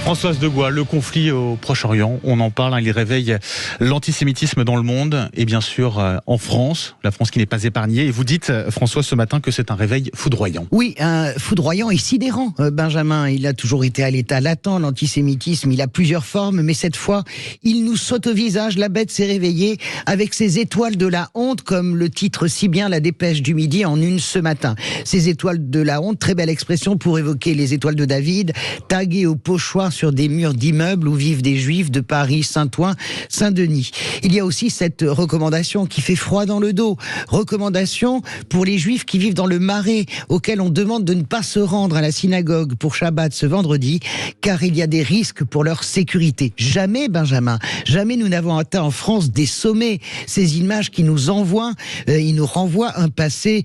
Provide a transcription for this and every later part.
Françoise de Gois, le conflit au Proche-Orient, on en parle, il réveille l'antisémitisme dans le monde et bien sûr en France, la France qui n'est pas épargnée. Et vous dites, Françoise, ce matin que c'est un réveil foudroyant. Oui, foudroyant et sidérant, Benjamin. Il a toujours été à l'état latent, l'antisémitisme. Il a plusieurs formes, mais cette fois, il nous saute au visage. La bête s'est réveillée avec ses étoiles de la honte, comme le titre si bien la Dépêche du Midi en une ce matin. Ces étoiles de la honte, très belle expression pour évoquer les étoiles de David, taguées au pochoir sur des murs d'immeubles où vivent des juifs de Paris, Saint-Ouen, Saint-Denis. Il y a aussi cette recommandation qui fait froid dans le dos. Recommandation pour les juifs qui vivent dans le Marais, auxquels on demande de ne pas se rendre à la synagogue pour Shabbat ce vendredi, car il y a des risques pour leur sécurité. Jamais, Benjamin, jamais nous n'avons atteint en France des sommets. Ces images qui nous envoient, ils nous renvoient un passé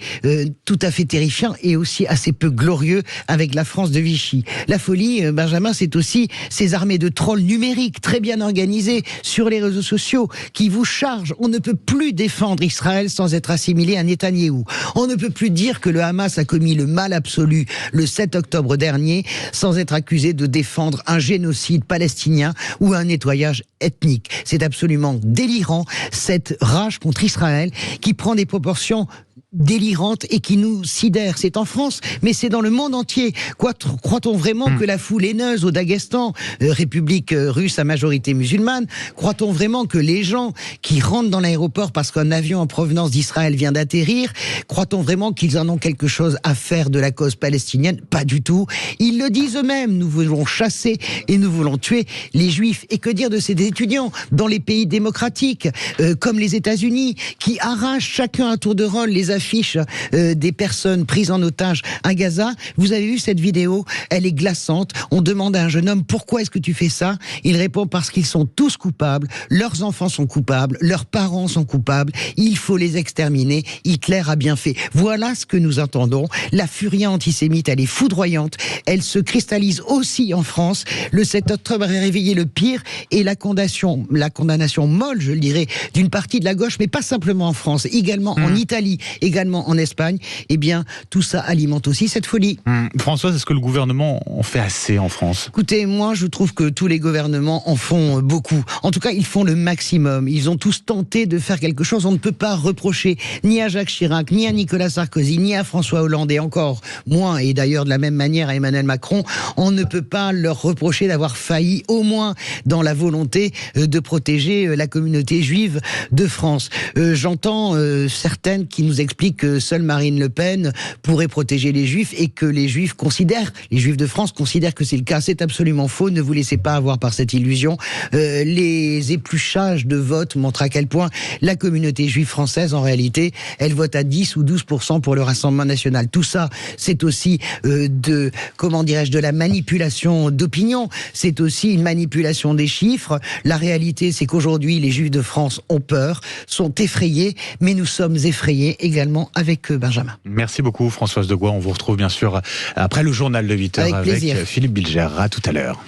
tout à fait terrifiant et aussi assez peu glorieux avec la France de Vichy. La folie, Benjamin, c'est aussi ces armées de trolls numériques très bien organisées sur les réseaux sociaux qui vous chargent. On ne peut plus défendre Israël sans être assimilé à Netanyahou. On ne peut plus dire que le Hamas a commis le mal absolu le 7 octobre dernier sans être accusé de défendre un génocide palestinien ou un nettoyage ethnique. C'est absolument délirant, cette rage contre Israël qui prend des proportions délirante et qui nous sidère. C'est en France, mais c'est dans le monde entier. Croit-on vraiment que la foule haineuse au Daghestan, république russe à majorité musulmane, croit-on vraiment que les gens qui rentrent dans l'aéroport parce qu'un avion en provenance d'Israël vient d'atterrir, croit-on vraiment qu'ils en ont quelque chose à faire de la cause palestinienne? Pas du tout. Ils le disent eux-mêmes. Nous voulons chasser et nous voulons tuer les Juifs. Et que dire de ces étudiants dans les pays démocratiques, comme les États-Unis, qui arrachent chacun à tour de rôle les affiches des personnes prises en otage à Gaza. Vous avez vu cette vidéo? Elle est glaçante. On demande à un jeune homme, pourquoi est-ce que tu fais ça? Il répond, parce qu'ils sont tous coupables, leurs enfants sont coupables, leurs parents sont coupables, il faut les exterminer, Hitler a bien fait. Voilà ce que nous entendons. La furie antisémite, elle est foudroyante, elle se cristallise aussi en France. Le 7 octobre a réveillé le pire et la condamnation molle, je le dirais, d'une partie de la gauche, mais pas simplement en France, également en Italie, également en Espagne, eh bien, tout ça alimente aussi cette folie. Françoise, est-ce que le gouvernement en fait assez en France? Écoutez, moi, je trouve que tous les gouvernements en font beaucoup. En tout cas, ils font le maximum. Ils ont tous tenté de faire quelque chose. On ne peut pas reprocher ni à Jacques Chirac, ni à Nicolas Sarkozy, ni à François Hollande, et encore moins, et d'ailleurs de la même manière à Emmanuel Macron, on ne peut pas leur reprocher d'avoir failli, au moins dans la volonté de protéger la communauté juive de France. J'entends certaines qui nous expliquent que seule Marine Le Pen pourrait protéger les Juifs et que les Juifs de France considèrent que c'est le cas. C'est absolument faux. Ne vous laissez pas avoir par cette illusion. Les épluchages de vote montrent à quel point la communauté juive française, en réalité, elle vote à 10 ou 12% pour le Rassemblement national. Tout ça, c'est aussi de la manipulation d'opinion. C'est aussi une manipulation des chiffres. La réalité, c'est qu'aujourd'hui, les Juifs de France ont peur, sont effrayés, mais nous sommes effrayés également avec Benjamin. Merci beaucoup Françoise de Gois. On vous retrouve bien sûr après le journal de 8h avec Philippe Bilger. À tout à l'heure.